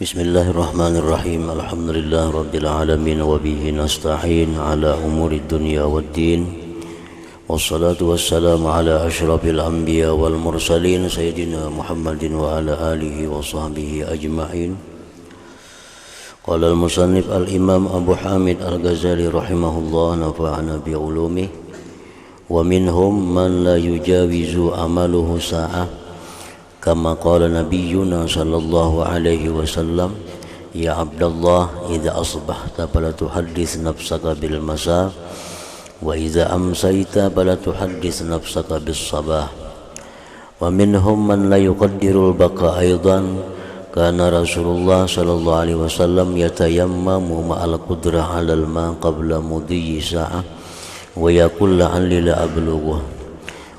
Bismillahirrahmanirrahim. Alhamdulillah rabbil alamin wa bihi nasta'in ala umuri dunya waddin. Wassalatu wassalamu ala asyrafil anbiya wal mursalin sayyidina Muhammadin wa ala alihi wa sahbihi ajma'in. Qala al-musannif al-imam Abu Hamid al-Ghazali rahimahullah nafa'ana bi ulumihi. Wa minhum man la yujawizu amaluhu sa'ah kama qala nabiyyuna sallallahu alaihi wasallam, ya Abdullah idza asbahta fala tuhaddits nafsaka bil masa wa idza amsayta fala tuhaddits nafsaka bis sabah. Wa minhum man la yuqaddirul baqa aidan kana Rasulullah sallallahu alaihi wasallam yatayammamu ma'al qudrah 'alal ma qabla mudhi sa'ah wa yaqul la'alli la ablughu.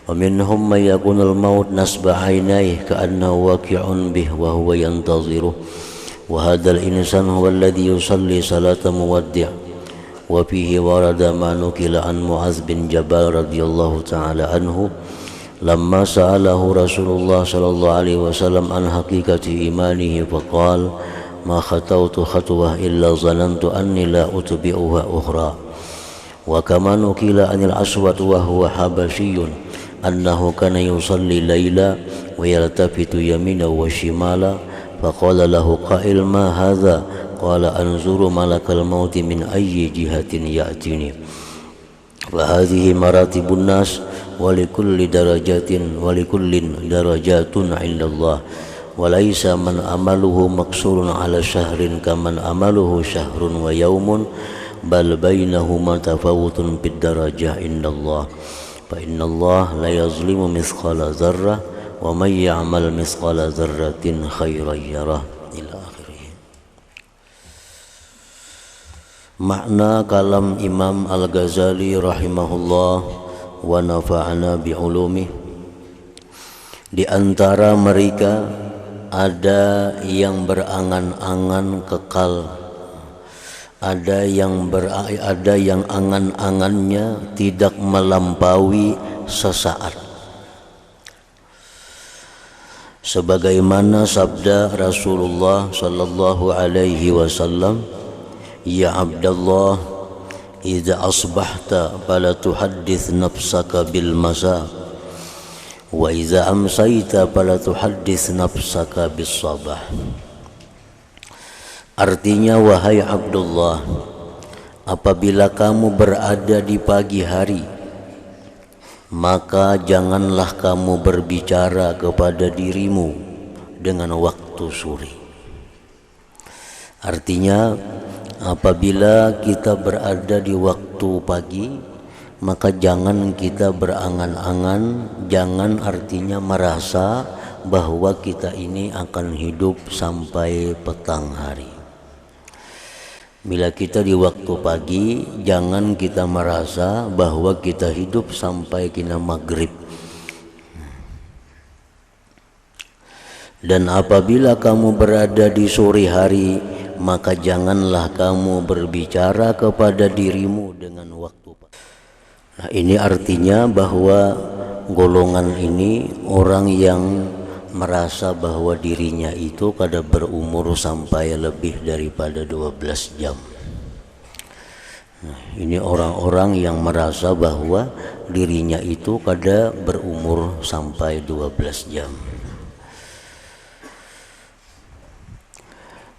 ومنهم من يكون الموت نصب عينيه كأنه واقع به وهو ينتظره وهذا الإنسان هو الذي يصلي صلاة مودع. وفيه ورد ما نقل عن معاذ بن جبل رضي الله تعالى عنه لما سأله رسول الله صلى الله عليه وسلم عن حقيقة إيمانه فقال ما خطوت خطوة إلا ظننت أني لا أتبعها أخرى. وكما نقل عن الأسود وهو حبشي أنه كان يصلي ليلا ويلتفت يمينا وشمالا فقال له قائل ما هذا؟ قال أنظر ملك الموت من أي جهة يأتيني. فهذه مراتب الناس ولكل درجات عند الله وليس من أمله مقصور على شهر كمن أمله شهر ويوم بل بينهما تفاوت بالدرجة عند الله. فإن الله لا يظلم مثقال ذرة ومن يعمل مثقال ذرة خيرا يره إلى آخره. Makna kalam Imam Al-Ghazali rahimahullah wa nafa'ana bi'ulumih. Di antara mereka ada yang berangan-angan kekal, ada yang angan-angannya tidak melampaui sesaat. Sebagaimana sabda Rasulullah sallallahu alaihi wasallam, ya Abdullah idza asbahta fala tuhaddits nafsaka bil masa wa idza amsayta fala tuhaddits nafsaka bis sabah. Artinya, wahai Abdullah, apabila kamu berada di pagi hari, maka janganlah kamu berbicara kepada dirimu dengan waktu sore. Artinya, apabila kita berada di waktu pagi, maka jangan kita berangan-angan, jangan artinya merasa bahwa kita ini akan hidup sampai petang hari. Bila kita di waktu pagi, jangan kita merasa bahwa kita hidup sampai kena maghrib. Dan apabila kamu berada di sore hari, maka janganlah kamu berbicara kepada dirimu dengan waktu pagi. Nah, ini artinya bahwa golongan ini orang yang merasa bahwa dirinya itu kada berumur sampai lebih daripada 12 jam. Nah, ini orang-orang yang merasa bahwa dirinya itu kada berumur sampai 12 jam.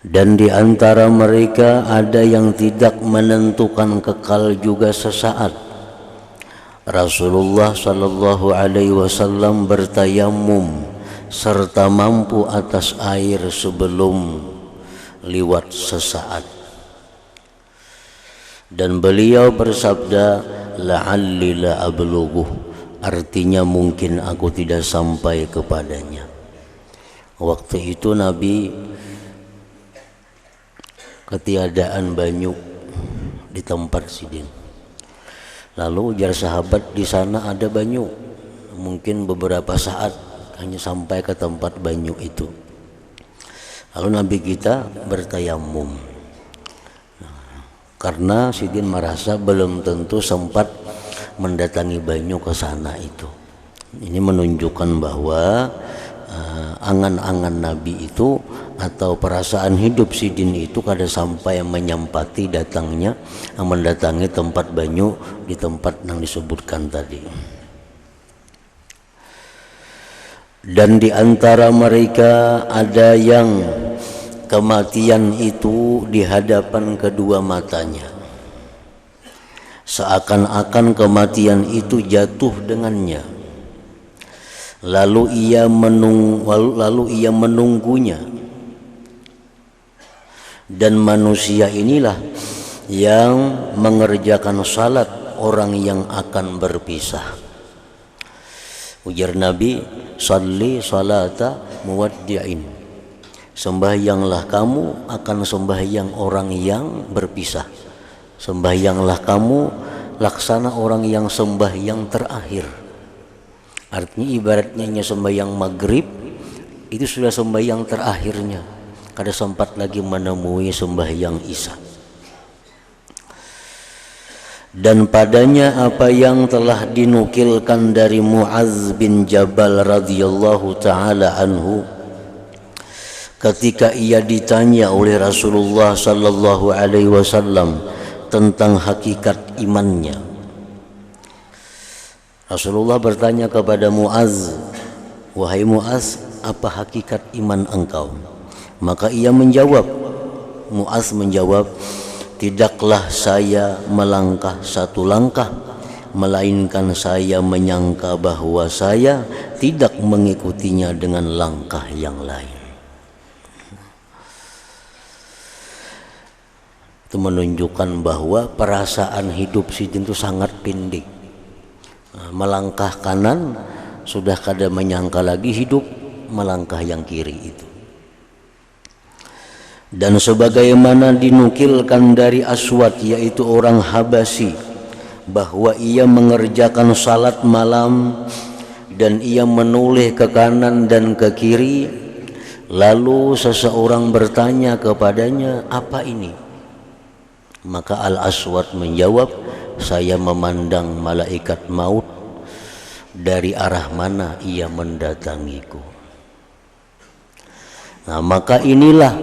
Dan di antara mereka ada yang tidak menentukan kekal juga sesaat. Rasulullah sallallahu alaihi wasallam bertayamum serta mampu atas air sebelum liwat sesaat. Dan beliau bersabda, la'alli la ablughu, artinya mungkin aku tidak sampai kepadanya. Waktu itu Nabi ketiadaan banyu di tempat sidin. Lalu ujar sahabat, di sana ada banyu. Mungkin beberapa saat hanya sampai ke tempat banyu itu. Lalu Nabi kita bertayamum. Karena sidin merasa belum tentu sempat mendatangi banyu ke sana itu. Ini menunjukkan bahwa angan-angan Nabi itu atau perasaan hidup sidin itu kada sampai menyampati mendatangi tempat banyu di tempat yang disebutkan tadi. Dan di antara mereka ada yang kematian itu di hadapan kedua matanya, seakan-akan kematian itu jatuh dengannya, lalu ia menunggunya. Dan manusia inilah yang mengerjakan salat orang yang akan berpisah. Ujar Nabi, salli salata muwaddi'in, sembahyanglah kamu akan sembahyang orang yang berpisah, sembahyanglah kamu laksana orang yang sembahyang terakhir. Artinya ibaratnya sembahyang maghrib itu sudah sembahyang terakhirnya, kada sempat lagi menemui sembahyang isya. Dan padanya apa yang telah dinukilkan dari Mu'adz bin Jabal radhiyallahu taala anhu, ketika ia ditanya oleh Rasulullah sallallahu alaihi wasallam tentang hakikat imannya. Rasulullah bertanya kepada Mu'adz, "Wahai Mu'adz, apa hakikat iman engkau?" Maka ia menjawab, Mu'adz menjawab, "Tidaklah saya melangkah satu langkah, melainkan saya menyangka bahwa saya tidak mengikutinya dengan langkah yang lain." Itu menunjukkan bahwa perasaan hidup sidin itu sangat pendek. Melangkah kanan sudah kada menyangka lagi hidup melangkah yang kiri itu. Dan sebagaimana dinukilkan dari Aswad, yaitu orang Habasyi, bahwa ia mengerjakan salat malam dan ia menoleh ke kanan dan ke kiri, lalu seseorang bertanya kepadanya, "Apa ini?" Maka Al-Aswad menjawab, "Saya memandang malaikat maut dari arah mana ia mendatangiku." Nah, maka inilah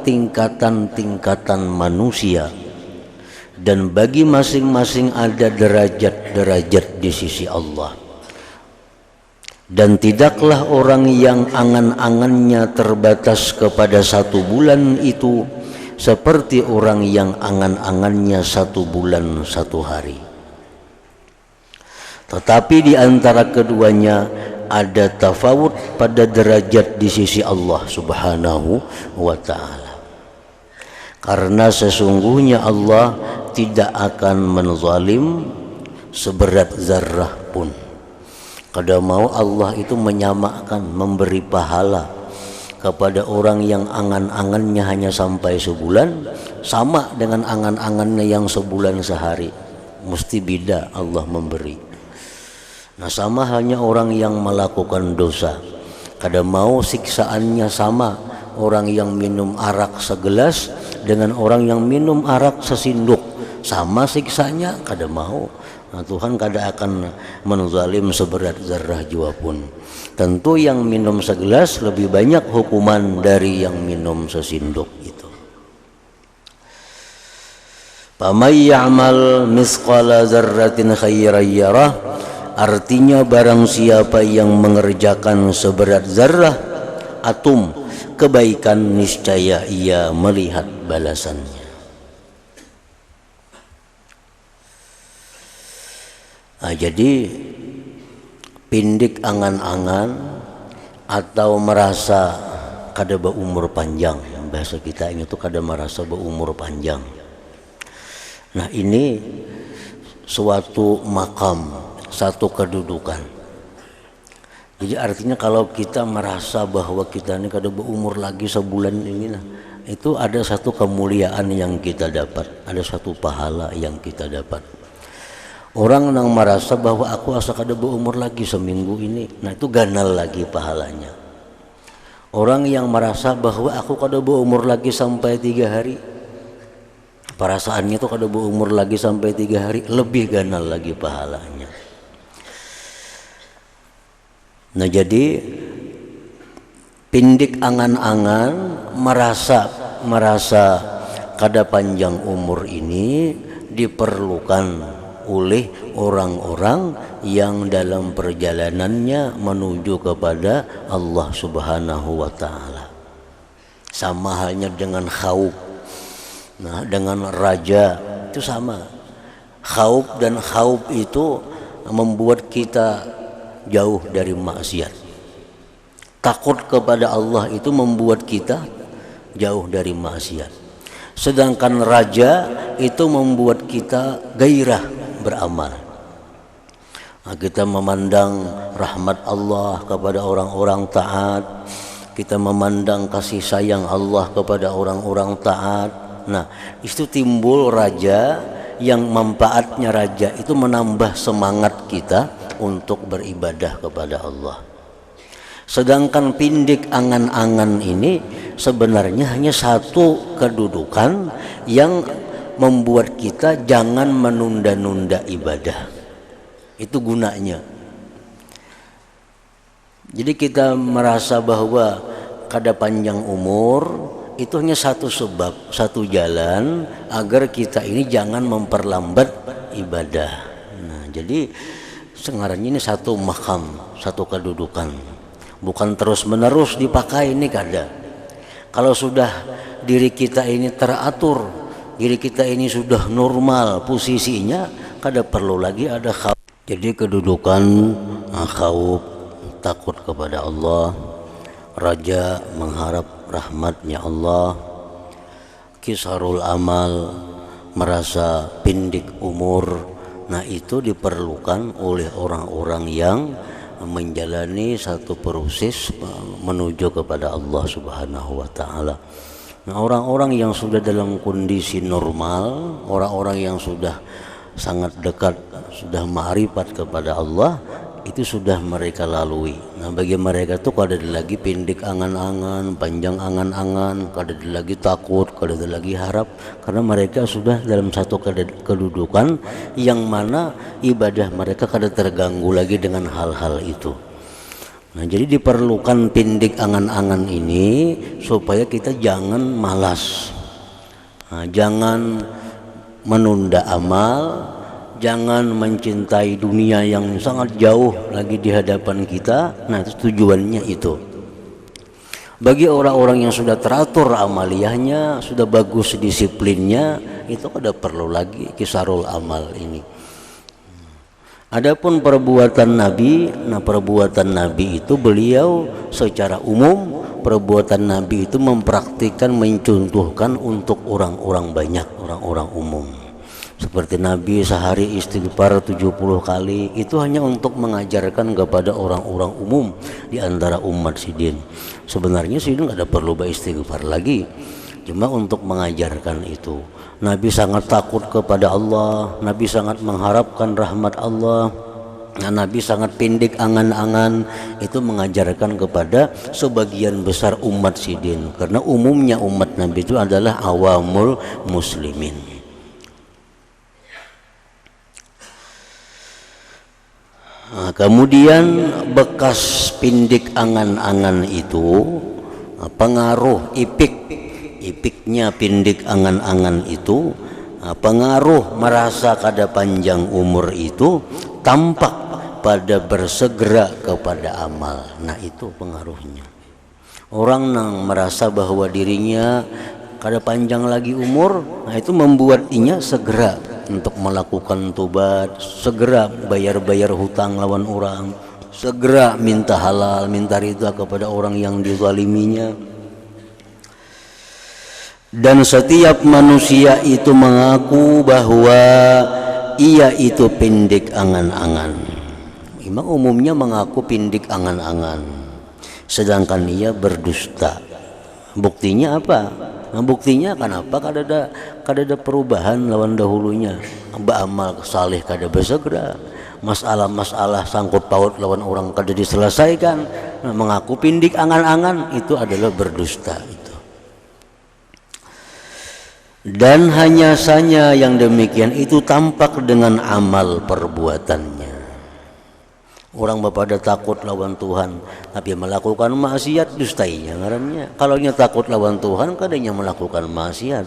tingkatan-tingkatan manusia, dan bagi masing-masing ada derajat-derajat di sisi Allah. Dan tidaklah orang yang angan-angannya terbatas kepada 1 bulan itu seperti orang yang angan-angannya 1 bulan 1 hari. Tetapi di antara keduanya ada tafawut pada derajat di sisi Allah Subhanahu wa ta'ala. Karena sesungguhnya Allah tidak akan menzalim seberat zarrah pun. Kada mau Allah itu menyamakan, memberi pahala kepada orang yang angan-angannya hanya sampai sebulan sama dengan angan-angannya yang sebulan sehari. Mesti beda Allah memberi. Nah, sama halnya orang yang melakukan dosa, kada mau siksaannya sama orang yang minum arak segelas dengan orang yang minum arak sesinduk, sama siksanya, kada mau. Nah, Tuhan kada akan menzalim seberat zarrah jua pun. Tentu yang minum segelas lebih banyak hukuman dari yang minum sesinduk itu. Faman ya'mal misqala dzarratin khairan yarah, artinya barang siapa yang mengerjakan seberat zarrah atom kebaikan, niscaya ia melihat balasannya. Nah, jadi pindik angan-angan atau merasa kada berumur panjang, bahasa kita ini tuh kada merasa berumur panjang. Nah, ini suatu makam, satu kedudukan. Jadi artinya kalau kita merasa bahwa kita ini kada berumur lagi sebulan ini, nah, itu ada satu kemuliaan yang kita dapat, ada satu pahala yang kita dapat. Orang yang merasa bahwa aku asa kada berumur lagi seminggu ini, nah itu ganal lagi pahalanya. Orang yang merasa bahwa aku kada berumur lagi sampai 3 hari, perasaannya itu kada berumur lagi sampai 3 hari, lebih ganal lagi pahalanya. Nah, jadi pindik angan-angan, merasa kada panjang umur ini diperlukan oleh orang-orang yang dalam perjalanannya menuju kepada Allah Subhanahu wa taala. Sama halnya dengan khauf. Nah, dengan raja itu sama. Khauf dan khauf itu membuat kita jauh dari maksiat. Takut kepada Allah itu membuat kita jauh dari maksiat. Sedangkan raja itu membuat kita gairah beramal. Nah, kita memandang rahmat Allah kepada orang-orang taat, kita memandang kasih sayang Allah kepada orang-orang taat. Nah, itu timbul raja yang manfaatnya raja itu menambah semangat kita untuk beribadah kepada Allah. Sedangkan pindik angan-angan ini sebenarnya hanya satu kedudukan yang membuat kita jangan menunda-nunda ibadah. Itu gunanya. Jadi kita merasa bahwa kada panjang umur itu hanya satu sebab, satu jalan agar kita ini jangan memperlambat ibadah. Nah, jadi sebenarnya ini satu makam, satu kedudukan. Bukan terus-menerus dipakai, ini kada. Kalau sudah diri kita ini teratur, diri kita ini sudah normal posisinya, kada perlu lagi ada khauf. Jadi kedudukan khauf, takut kepada Allah, raja mengharap rahmatnya Allah, kisarul amal, merasa pindik umur. Nah, itu diperlukan oleh orang-orang yang menjalani satu proses menuju kepada Allah Subhanahu wa taala. Nah, orang-orang yang sudah dalam kondisi normal, orang-orang yang sudah sangat dekat, sudah ma'rifat kepada Allah, itu sudah mereka lalui. Nah, bagi mereka itu kada ada lagi pindik angan-angan, panjang angan-angan, kada ada lagi takut, kada ada lagi harap, karena mereka sudah dalam satu kedudukan yang mana ibadah mereka kada terganggu lagi dengan hal-hal itu. Nah, jadi diperlukan pindik angan-angan ini supaya kita jangan malas, jangan menunda amal, jangan mencintai dunia yang sangat jauh lagi di hadapan kita. Nah, itu tujuannya itu. Bagi orang-orang yang sudah teratur amaliyahnya, sudah bagus disiplinnya, itu kada perlu lagi kisarul amal ini. Adapun perbuatan Nabi, nah perbuatan Nabi itu beliau secara umum, perbuatan Nabi itu mempraktikkan, mencontohkan untuk orang-orang banyak, orang-orang umum. Seperti Nabi sehari istighfar 70 kali, itu hanya untuk mengajarkan kepada orang-orang umum di antara umat sidin. Sebenarnya sidin tidak ada perlu beristighfar lagi, cuma untuk mengajarkan itu. Nabi sangat takut kepada Allah, Nabi sangat mengharapkan rahmat Allah. Nah, Nabi sangat pindik angan-angan, itu mengajarkan kepada sebagian besar umat sidin, karena umumnya umat Nabi itu adalah awamul muslimin. Nah, kemudian bekas pindik angan-angan itu pengaruh ipiknya pindik angan-angan itu, pengaruh merasa kada panjang umur itu tampak pada bersegera kepada amal. Nah, itu pengaruhnya. Orang yang merasa bahwa dirinya kada panjang lagi umur, nah itu membuat inya segera untuk melakukan tobat, segera bayar-bayar hutang lawan orang, segera minta halal, minta ridha kepada orang yang dizaliminya. Dan setiap manusia itu mengaku bahwa ia itu pindik angan-angan. Memang umumnya mengaku pindik angan-angan, sedangkan ia berdusta. Buktinya apa? Nah, buktinya kenapa kada ada perubahan lawan dahulunya. Beramal saleh kada bersegera, masalah-masalah sangkut paut lawan orang kada diselesaikan. Nah, mengaku pindik angan-angan itu adalah berdusta itu. Dan hanya saja yang demikian itu tampak dengan amal perbuatannya. Orang pada takut lawan Tuhan, tapi melakukan maksiat dustainya ngarannya. Kalau nya takut lawan Tuhan, kadangnya melakukan maksiat.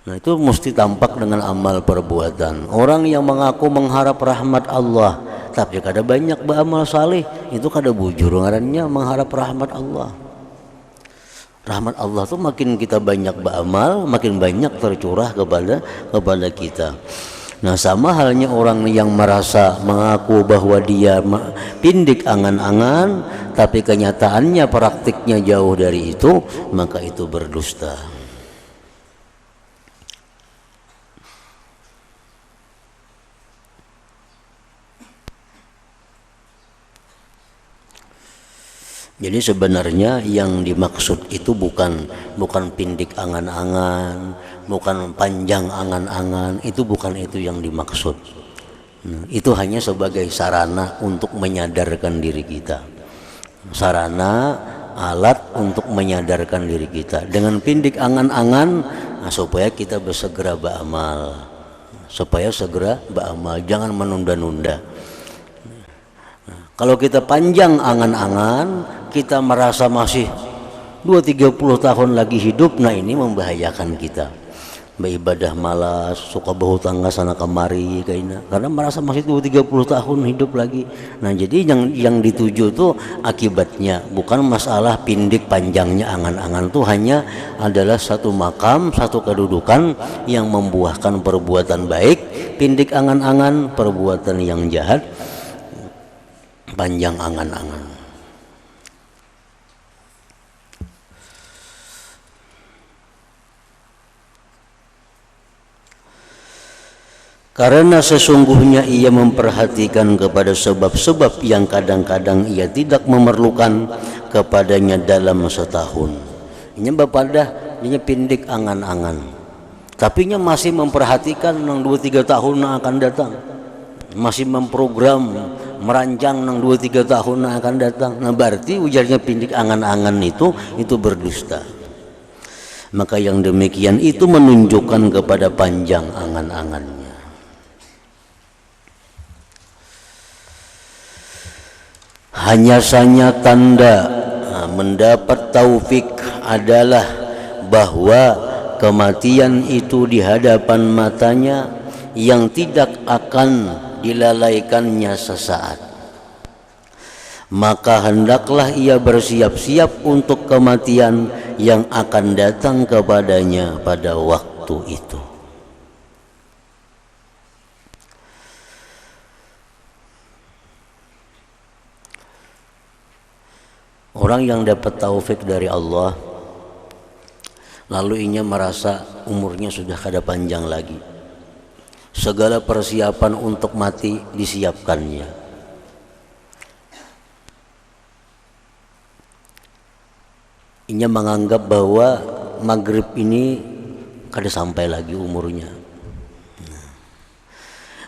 Nah itu mesti tampak dengan amal perbuatan. Orang yang mengaku mengharap rahmat Allah, tapi kada banyak beramal saleh, itu kada bujur ngarannya mengharap rahmat Allah. Rahmat Allah tuh makin kita banyak beramal, makin banyak tercurah kepada kita. Nah sama halnya orang yang merasa mengaku bahwa dia pindik angan-angan, tapi kenyataannya praktiknya jauh dari itu, maka itu berdusta. Jadi sebenarnya yang dimaksud itu bukan pindik angan-angan, bukan panjang angan-angan, itu bukan itu yang dimaksud. Nah, itu hanya sebagai sarana untuk menyadarkan diri kita. Sarana, alat untuk menyadarkan diri kita. Dengan pindik angan-angan, nah, supaya kita bersegera beramal. Supaya segera beramal, jangan menunda-nunda. Kalau kita panjang angan-angan, kita merasa masih 20-30 tahun lagi hidup, nah ini membahayakan kita. Beribadah malas, suka berhutang sana kemari karena merasa masih 20-30 tahun hidup lagi. Nah jadi yang dituju itu akibatnya, bukan masalah pindik panjangnya angan-angan, itu hanya adalah satu makam, satu kedudukan yang membuahkan perbuatan baik. Pindik angan-angan, perbuatan yang jahat, panjang angan-angan. Karena sesungguhnya ia memperhatikan kepada sebab-sebab yang kadang-kadang ia tidak memerlukan kepadanya dalam setahun. Ini bapadah, ini pindik angan-angan. Tapi nya masih memperhatikan yang 2-3 tahun yang akan datang. Masih memprogram, merancang yang 2-3 tahun yang akan datang. Nah berarti ujarnya pindik angan-angan itu berdusta. Maka yang demikian itu menunjukkan kepada panjang angan-angannya. Hanya saja tanda mendapat taufik adalah bahwa kematian itu di hadapan matanya yang tidak akan dilalaikannya sesaat. Maka hendaklah ia bersiap-siap untuk kematian yang akan datang kepadanya pada waktu itu. Orang yang dapat taufik dari Allah, lalu ia merasa umurnya sudah kada panjang lagi. Segala persiapan untuk mati disiapkannya. Ia menganggap bahwa maghrib ini kada sampai lagi umurnya.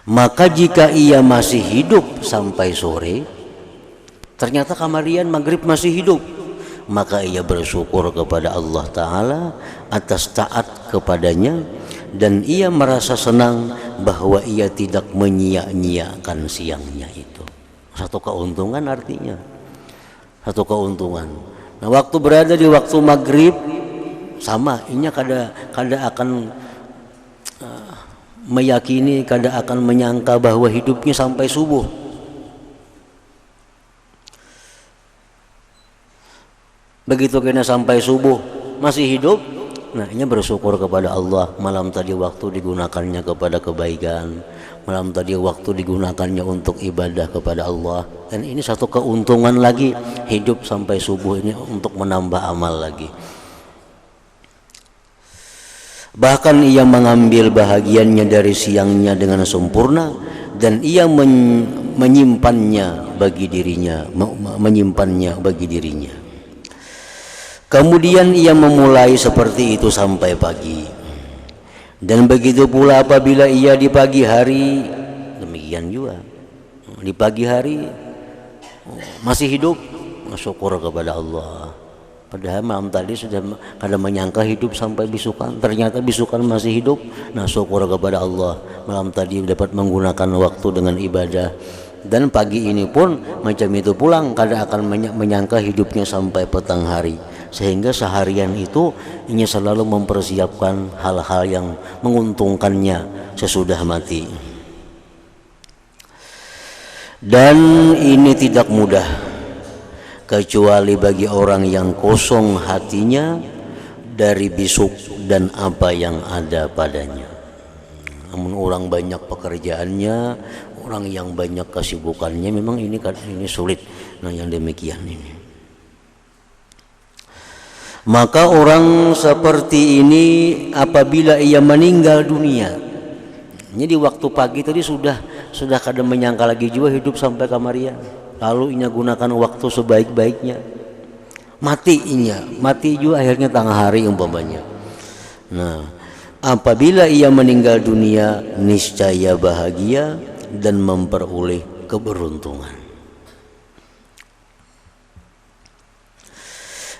Maka jika ia masih hidup sampai sore, ternyata kamarian maghrib masih hidup, maka ia bersyukur kepada Allah Ta'ala atas taat kepadanya, dan ia merasa senang bahwa ia tidak menyia-nyiakan siangnya itu. Satu keuntungan artinya, satu keuntungan. Nah waktu berada di waktu maghrib sama, inya kada akan meyakini, kada akan menyangka bahwa hidupnya sampai subuh. Begitu kena sampai subuh masih hidup, nah ini bersyukur kepada Allah, malam tadi waktu digunakannya kepada kebaikan, malam tadi waktu digunakannya untuk ibadah kepada Allah. Dan ini satu keuntungan lagi, hidup sampai subuh ini untuk menambah amal lagi. Bahkan ia mengambil bahagiannya dari siangnya dengan sempurna, dan ia menyimpannya bagi dirinya, Kemudian ia memulai seperti itu sampai pagi. Dan begitu pula apabila ia di pagi hari, demikian juga. Di pagi hari masih hidup, syukur kepada Allah. Padahal malam tadi sudah kada menyangka hidup sampai bisukan, ternyata bisukan masih hidup. Nah syukur kepada Allah, malam tadi dapat menggunakan waktu dengan ibadah. Dan pagi ini pun macam itu pulang, kada akan menyangka hidupnya sampai petang hari, sehingga seharian itu ia selalu mempersiapkan hal-hal yang menguntungkannya sesudah mati. Dan ini tidak mudah kecuali bagi orang yang kosong hatinya dari bisuk dan apa yang ada padanya. Namun orang banyak pekerjaannya, orang yang banyak kesibukannya, memang ini sulit. Nah, yang demikian ini. Maka orang seperti ini apabila ia meninggal dunia, ini di waktu pagi tadi sudah kadang menyangka lagi juga hidup sampai kamarian, lalu ia gunakan waktu sebaik-baiknya. Mati juga akhirnya tengah hari umpamanya. Nah, apabila ia meninggal dunia, niscaya bahagia dan memperoleh keberuntungan.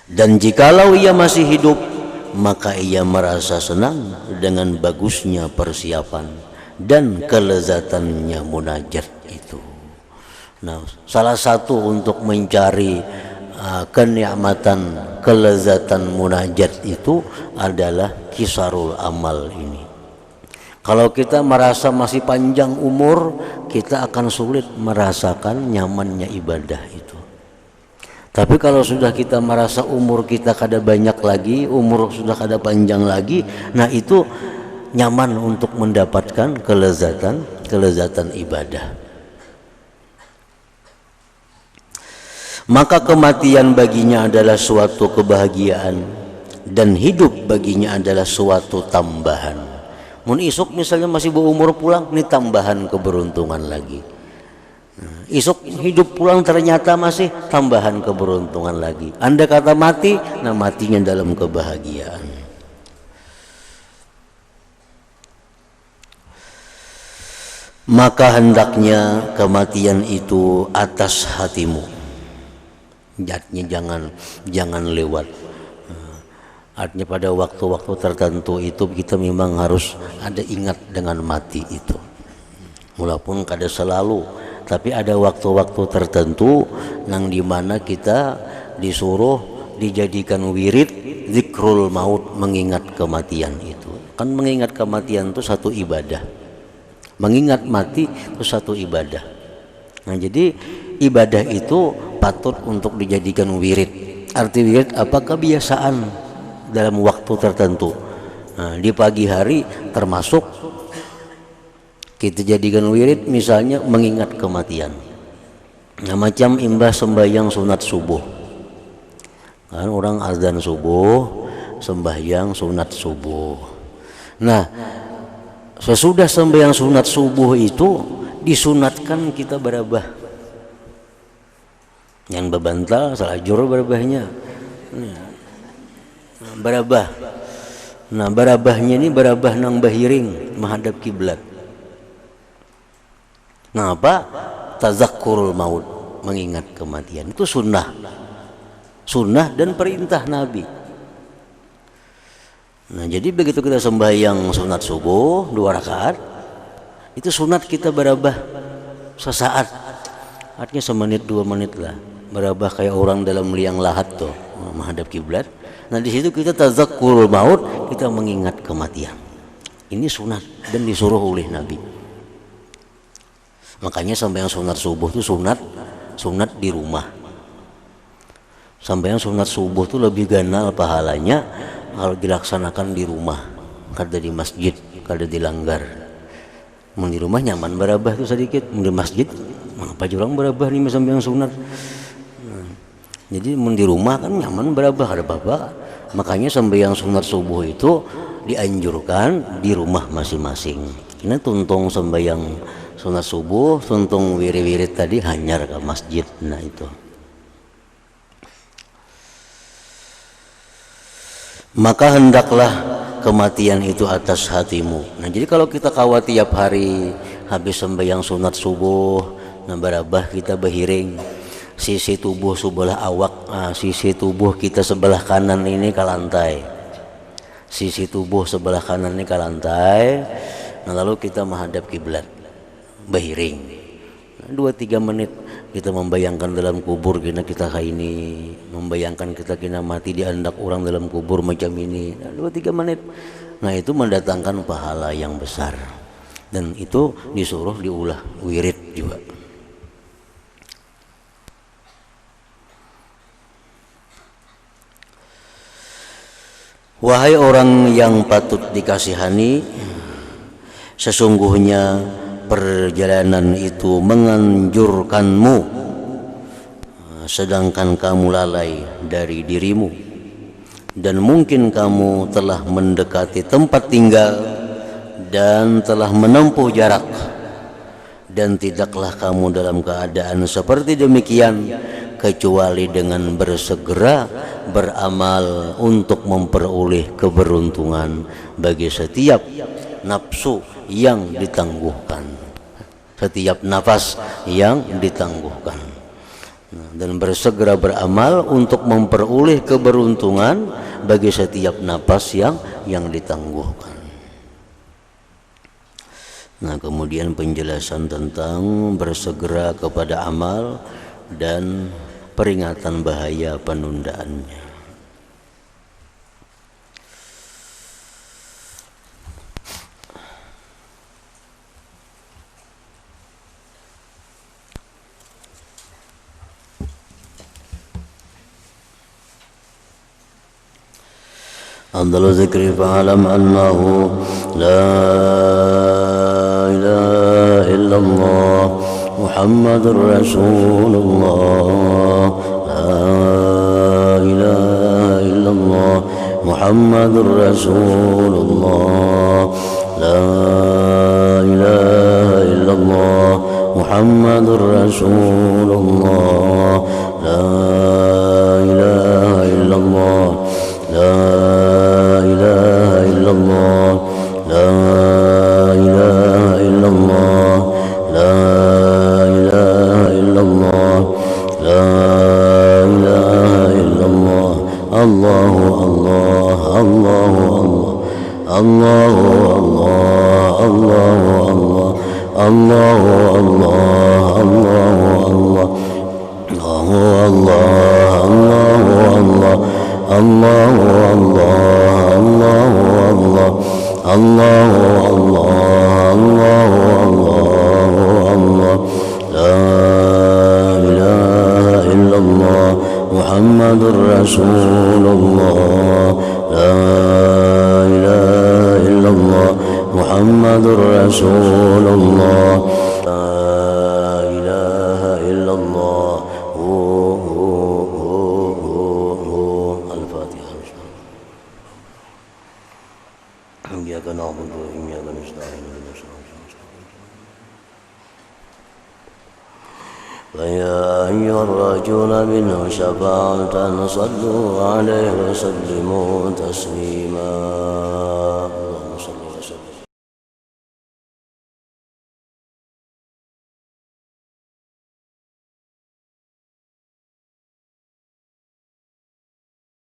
Dan jikalau ia masih hidup, maka ia merasa senang dengan bagusnya persiapan dan kelezatannya munajat itu. Nah, salah satu untuk mencari kenikmatan kelezatan munajat itu adalah kisarul amal ini. Kalau kita merasa masih panjang umur, kita akan sulit merasakan nyamannya ibadah itu. Tapi kalau sudah kita merasa umur kita kada banyak lagi, umur sudah kada panjang lagi, nah itu nyaman untuk mendapatkan kelezatan ibadah. Maka kematian baginya adalah suatu kebahagiaan dan hidup baginya adalah suatu tambahan. Mun isuk misalnya masih berumur pulang, ini tambahan keberuntungan lagi. Isuk hidup pulang ternyata masih tambahan keberuntungan lagi. Anda kata mati, nah matinya dalam kebahagiaan. Maka hendaknya kematian itu atas hatimu. Jadinya jangan lewat. Artinya pada waktu-waktu tertentu itu kita memang harus ada ingat dengan mati itu. Walaupun kada selalu, tapi ada waktu-waktu tertentu yang dimana kita disuruh dijadikan wirid zikrul maut, mengingat kematian itu. Kan mengingat kematian itu satu ibadah, mengingat mati itu satu ibadah. Nah, jadi ibadah itu patut untuk dijadikan wirid. Arti wirid apa? Kebiasaan dalam waktu tertentu. Nah, di pagi hari termasuk kita jadikan wirid, misalnya mengingat kematian. Nah, macam imbah sembahyang sunat subuh, kan orang azan subuh, sembahyang sunat subuh. Nah, sesudah sembahyang sunat subuh itu disunatkan kita berabah. Yang bebantal salajur berabahnya. Berabah. Nah, berabahnya ini berabah nang bahiring menghadap kiblat. Nah, apa? Tazakkurul maut, mengingat kematian. Itu sunnah dan perintah Nabi. Nah, jadi begitu kita sembahyang sunat subuh 2 rakaat, itu sunat kita berabah sesaat. Artinya semenit 2 menit lah. Berabah kayak orang dalam liang lahat tuh, menghadap kiblat. Nah, di situ kita tazakkurul maut, kita mengingat kematian. Ini sunat dan disuruh oleh Nabi. Makanya sembahyang sunat subuh itu sunat di rumah. Sembahyang sunat subuh itu lebih ganal pahalanya kalau dilaksanakan di rumah, kada di masjid, kada dilanggar. Mun di rumah nyaman berabah itu sedikit, mun di masjid apa jurang berabah nih sembahyang sunat. Jadi mun di rumah kan nyaman berabah, ada apa-apa. Makanya sembahyang sunat subuh itu dianjurkan di rumah masing-masing. Ini tuntung sembahyang sunat subuh, tuntung wirid-wirid tadi hanyar ke masjid. Nah, itu. Maka hendaklah kematian itu atas hatimu. Nah, jadi kalau kita kawat tiap hari habis sembahyang sunat subuh, nah berabah kita berhiring, sisi tubuh sebelah awak, sisi tubuh kita sebelah kanan ini ke lantai, sisi tubuh sebelah kanan ini ke lantai. Nah, lalu kita menghadap kiblat, berhiring. 2-3 menit kita membayangkan dalam kubur kita ini, membayangkan kita mati diandak orang dalam kubur macam ini. 2-3 menit. Nah, itu mendatangkan pahala yang besar. Dan itu disuruh diulah wirid juga. Wahai orang yang patut dikasihani, sesungguhnya perjalanan itu menganjurkanmu, sedangkan kamu lalai dari dirimu, dan mungkin kamu telah mendekati tempat tinggal dan telah menempuh jarak, dan tidaklah kamu dalam keadaan seperti demikian kecuali dengan bersegera beramal untuk memperoleh keberuntungan bagi setiap nafsu yang ditangguhkan, setiap nafas yang ditangguhkan, dan bersegera beramal untuk memperoleh keberuntungan bagi setiap nafas yang ditangguhkan. Nah, kemudian penjelasan tentang bersegera kepada amal dan peringatan bahaya penundaannya. أفضل الذكر فاعلم أنه لا إله إلا الله محمد رسول الله لا إله إلا الله محمد رسول الله لا إله إلا الله محمد رسول الله لا إله إلا الله لا إله إلا الله لا إله إلا الله لا إله إلا الله لا إله إلا الله الله الله الله الله الله الله الله الله الله الله الله الله الله الله الله الله لا إله إلا الله محمد رسول الله لا إله إلا الله محمد رسول الله لا إله إلا الله الفاتحة. إياك نعبد وإياك نستعين فيا أيها الراجون منه شفاعة صلوا عليه وسلموا تسليما.